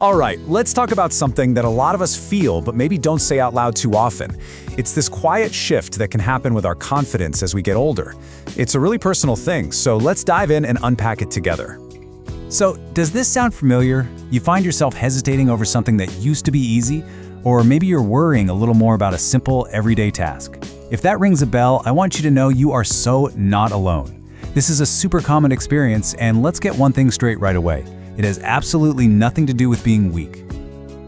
All right, let's talk about something that a lot of us feel but maybe don't say out loud too often. It's this quiet shift that can happen with our confidence as we get older. It's a really personal thing, so let's dive in and unpack it together. So, does this sound familiar? You find yourself hesitating over something that used to be easy? Or maybe you're worrying a little more about a simple, everyday task. If that rings a bell, I want you to know you are so not alone. This is a super common experience, and let's get one thing straight right away. It has absolutely nothing to do with being weak.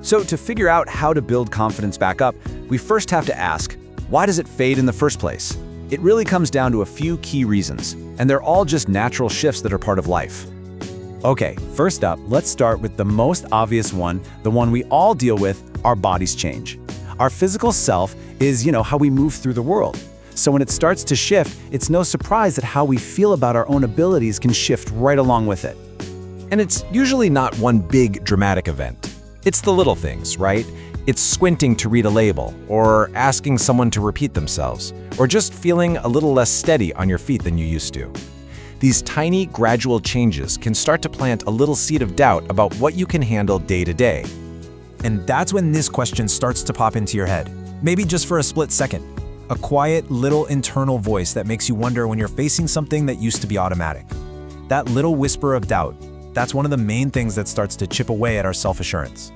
So to figure out how to build confidence back up, we first have to ask, why does it fade in the first place? It really comes down to a few key reasons, and they're all just natural shifts that are part of life. Okay, first up, let's start with the most obvious one, the one we all deal with: our bodies change. Our physical self is, how we move through the world. So when it starts to shift, it's no surprise that how we feel about our own abilities can shift right along with it. And it's usually not one big dramatic event. It's the little things, right? It's squinting to read a label, or asking someone to repeat themselves, or just feeling a little less steady on your feet than you used to. These tiny, gradual changes can start to plant a little seed of doubt about what you can handle day to day. And that's when this question starts to pop into your head, maybe just for a split second. A quiet, little internal voice that makes you wonder when you're facing something that used to be automatic. That little whisper of doubt. That's one of the main things that starts to chip away at our self-assurance.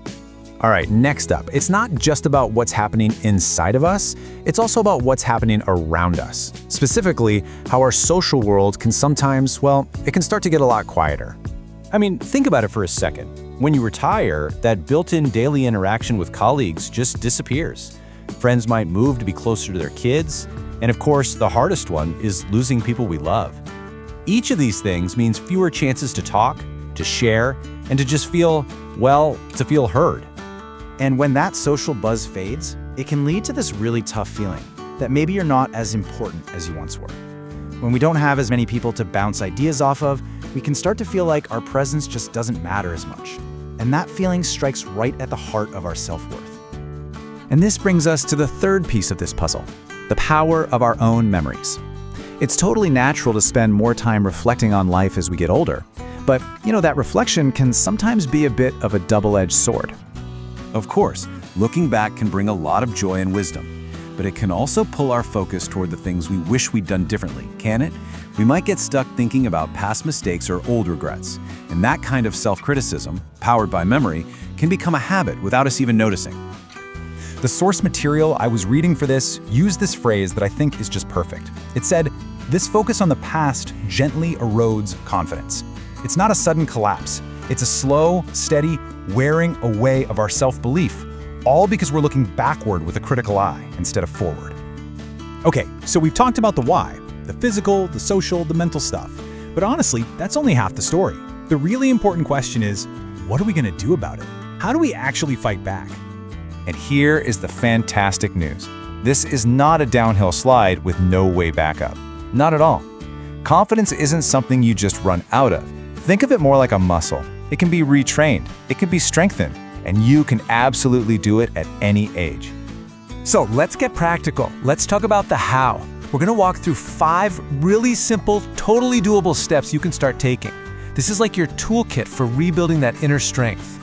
All right, next up, it's not just about what's happening inside of us, it's also about what's happening around us. Specifically, how our social world can sometimes, it can start to get a lot quieter. I mean, think about it for a second. When you retire, that built-in daily interaction with colleagues just disappears. Friends might move to be closer to their kids, and of course, the hardest one is losing people we love. Each of these things means fewer chances to talk, to share, and to just feel heard. And when that social buzz fades, it can lead to this really tough feeling that maybe you're not as important as you once were. When we don't have as many people to bounce ideas off of, we can start to feel like our presence just doesn't matter as much. And that feeling strikes right at the heart of our self-worth. And this brings us to the third piece of this puzzle, the power of our own memories. It's totally natural to spend more time reflecting on life as we get older. But, that reflection can sometimes be a bit of a double-edged sword. Of course, looking back can bring a lot of joy and wisdom, but it can also pull our focus toward the things we wish we'd done differently, can it? We might get stuck thinking about past mistakes or old regrets, and that kind of self-criticism, powered by memory, can become a habit without us even noticing. The source material I was reading for this used this phrase that I think is just perfect. It said, "This focus on the past gently erodes confidence." It's not a sudden collapse. It's a slow, steady wearing away of our self-belief, all because we're looking backward with a critical eye instead of forward. Okay, so we've talked about the why, the physical, the social, the mental stuff. But honestly, that's only half the story. The really important question is, what are we going to do about it? How do we actually fight back? And here is the fantastic news. This is not a downhill slide with no way back up. Not at all. Confidence isn't something you just run out of. Think of it more like a muscle. It can be retrained, it can be strengthened, and you can absolutely do it at any age. So let's get practical. Let's talk about the how. We're going to walk through 5 really simple, totally doable steps you can start taking. This is like your toolkit for rebuilding that inner strength.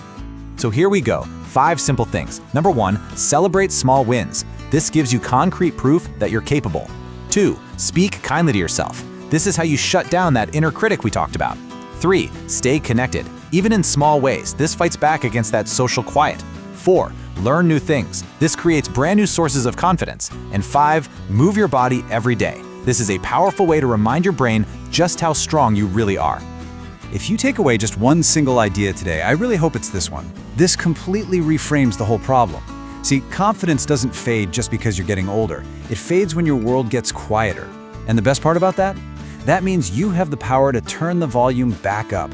So here we go. 5 simple things. Number 1, celebrate small wins. This gives you concrete proof that you're capable. 2, speak kindly to yourself. This is how you shut down that inner critic we talked about. 3, stay connected. Even in small ways, this fights back against that social quiet. 4, learn new things. This creates brand new sources of confidence. And 5, move your body every day. This is a powerful way to remind your brain just how strong you really are. If you take away just one single idea today, I really hope it's this one. This completely reframes the whole problem. See, confidence doesn't fade just because you're getting older. It fades when your world gets quieter. And the best part about that? That means you have the power to turn the volume back up.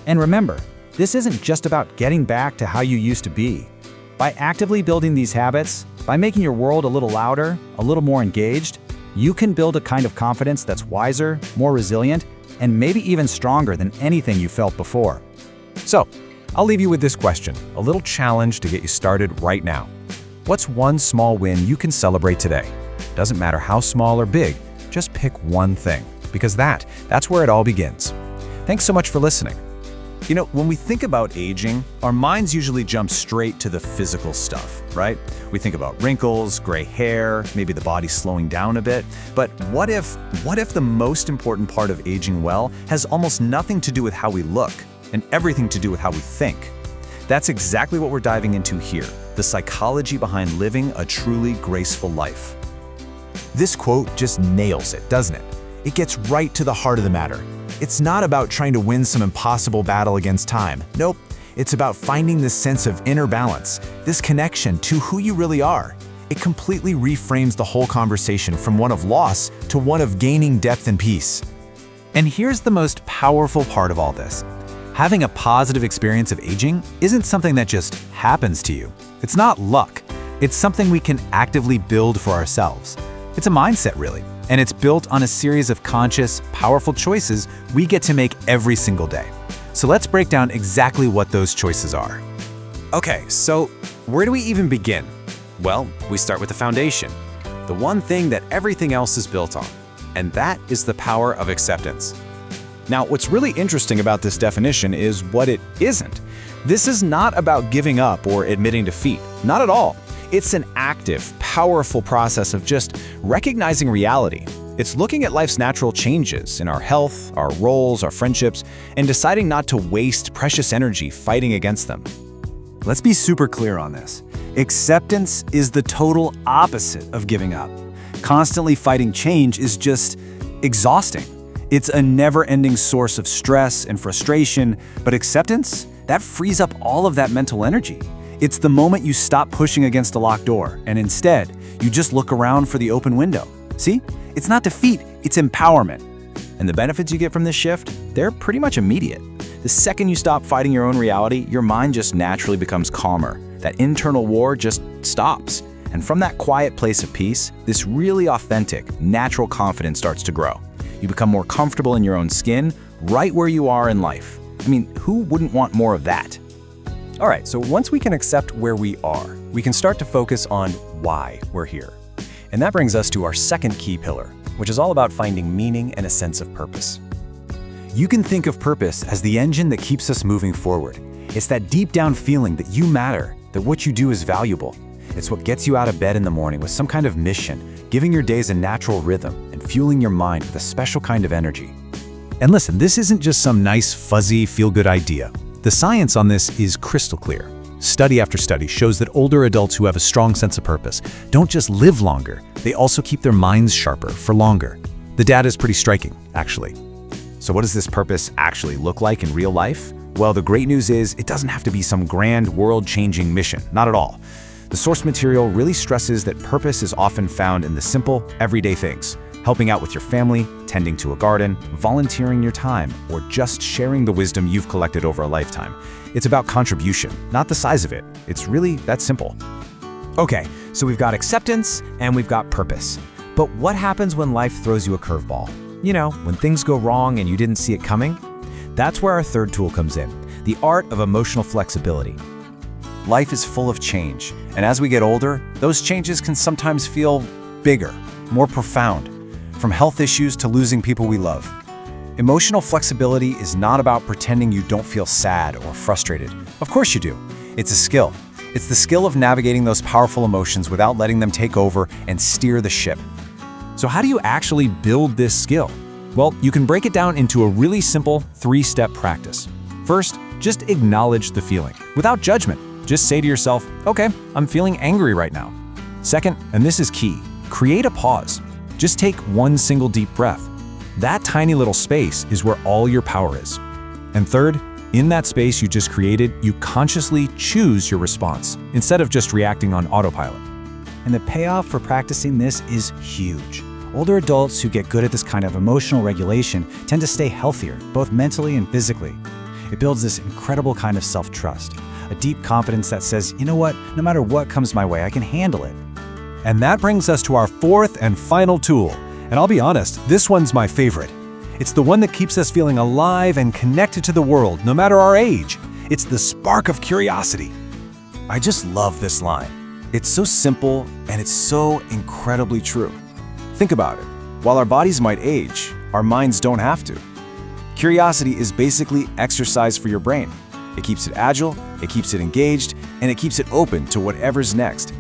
And remember, this isn't just about getting back to how you used to be. By actively building these habits, by making your world a little louder, a little more engaged, you can build a kind of confidence that's wiser, more resilient, and maybe even stronger than anything you felt before. So, I'll leave you with this question, a little challenge to get you started right now. What's one small win you can celebrate today? Doesn't matter how small or big, just pick one thing, because that's where it all begins. Thanks so much for listening. You know, when we think about aging, our minds usually jump straight to the physical stuff, right? We think about wrinkles, gray hair, maybe the body slowing down a bit. But what if the most important part of aging well has almost nothing to do with how we look and everything to do with how we think? That's exactly what we're diving into here, the psychology behind living a truly graceful life. This quote just nails it, doesn't it? It gets right to the heart of the matter. It's not about trying to win some impossible battle against time. Nope. It's about finding this sense of inner balance, this connection to who you really are. It completely reframes the whole conversation from one of loss to one of gaining depth and peace. And here's the most powerful part of all this. Having a positive experience of aging isn't something that just happens to you. It's not luck. It's something we can actively build for ourselves. It's a mindset, really. And it's built on a series of conscious, powerful choices we get to make every single day. So let's break down exactly what those choices are. Okay, so where do we even begin? Well, we start with the foundation, the one thing that everything else is built on, and that is the power of acceptance. Now, what's really interesting about this definition is what it isn't. This is not about giving up or admitting defeat, not at all. It's an active, powerful process of just recognizing reality. It's looking at life's natural changes in our health, our roles, our friendships, and deciding not to waste precious energy fighting against them. Let's be super clear on this. Acceptance is the total opposite of giving up. Constantly fighting change is just exhausting. It's a never-ending source of stress and frustration, but acceptance, that frees up all of that mental energy. It's the moment you stop pushing against a locked door, and instead, you just look around for the open window. See? It's not defeat, it's empowerment. And the benefits you get from this shift, they're pretty much immediate. The second you stop fighting your own reality, your mind just naturally becomes calmer. That internal war just stops. And from that quiet place of peace, this really authentic, natural confidence starts to grow. You become more comfortable in your own skin, right where you are in life. I mean, who wouldn't want more of that? All right, so once we can accept where we are, we can start to focus on why we're here. And that brings us to our second key pillar, which is all about finding meaning and a sense of purpose. You can think of purpose as the engine that keeps us moving forward. It's that deep down feeling that you matter, that what you do is valuable. It's what gets you out of bed in the morning with some kind of mission, giving your days a natural rhythm and fueling your mind with a special kind of energy. And listen, this isn't just some nice, fuzzy, feel-good idea. The science on this is crystal clear. Study after study shows that older adults who have a strong sense of purpose don't just live longer, they also keep their minds sharper for longer. The data is pretty striking, actually. So what does this purpose actually look like in real life? Well, the great news is it doesn't have to be some grand world-changing mission, not at all. The source material really stresses that purpose is often found in the simple, everyday things. Helping out with your family, tending to a garden, volunteering your time, or just sharing the wisdom you've collected over a lifetime. It's about contribution, not the size of it. It's really that simple. Okay, so we've got acceptance and we've got purpose. But what happens when life throws you a curveball? You know, when things go wrong and you didn't see it coming? That's where our third tool comes in, the art of emotional flexibility. Life is full of change, and as we get older, those changes can sometimes feel bigger, more profound, from health issues to losing people we love. Emotional flexibility is not about pretending you don't feel sad or frustrated. Of course you do. It's a skill. It's the skill of navigating those powerful emotions without letting them take over and steer the ship. So how do you actually build this skill? Well, you can break it down into a really simple 3-step practice. First, just acknowledge the feeling without judgment. Just say to yourself, okay, I'm feeling angry right now. Second, and this is key, create a pause. Just take one single deep breath. That tiny little space is where all your power is. And third, in that space you just created, you consciously choose your response instead of just reacting on autopilot. And the payoff for practicing this is huge. Older adults who get good at this kind of emotional regulation tend to stay healthier, both mentally and physically. It builds this incredible kind of self-trust, a deep confidence that says, you know what, no matter what comes my way, I can handle it. And that brings us to our fourth and final tool. And I'll be honest, this one's my favorite. It's the one that keeps us feeling alive and connected to the world, no matter our age. It's the spark of curiosity. I just love this line. It's so simple and it's so incredibly true. Think about it. While our bodies might age, our minds don't have to. Curiosity is basically exercise for your brain. It keeps it agile, it keeps it engaged, and it keeps it open to whatever's next.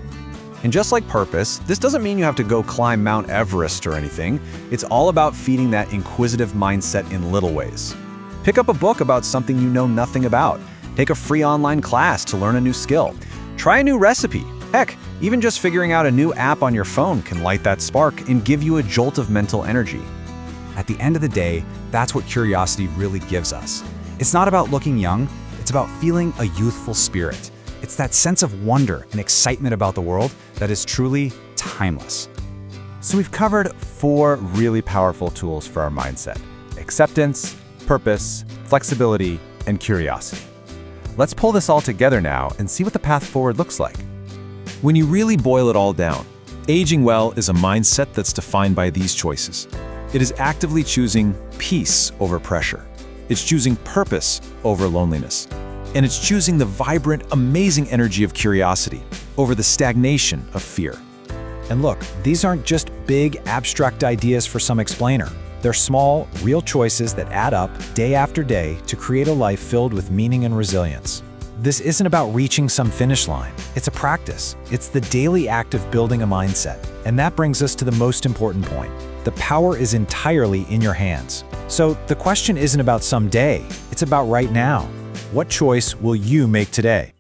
And just like purpose, this doesn't mean you have to go climb Mount Everest or anything. It's all about feeding that inquisitive mindset in little ways. Pick up a book about something you know nothing about. Take a free online class to learn a new skill. Try a new recipe. Heck, even just figuring out a new app on your phone can light that spark and give you a jolt of mental energy. At the end of the day, that's what curiosity really gives us. It's not about looking young, it's about feeling a youthful spirit. It's that sense of wonder and excitement about the world that is truly timeless. So we've covered 4 really powerful tools for our mindset: acceptance, purpose, flexibility, and curiosity. Let's pull this all together now and see what the path forward looks like. When you really boil it all down, aging well is a mindset that's defined by these choices. It is actively choosing peace over pressure. It's choosing purpose over loneliness. And it's choosing the vibrant, amazing energy of curiosity over the stagnation of fear. And look, these aren't just big, abstract ideas for some explainer. They're small, real choices that add up day after day to create a life filled with meaning and resilience. This isn't about reaching some finish line. It's a practice. It's the daily act of building a mindset. And that brings us to the most important point. The power is entirely in your hands. So the question isn't about someday, it's about right now. What choice will you make today?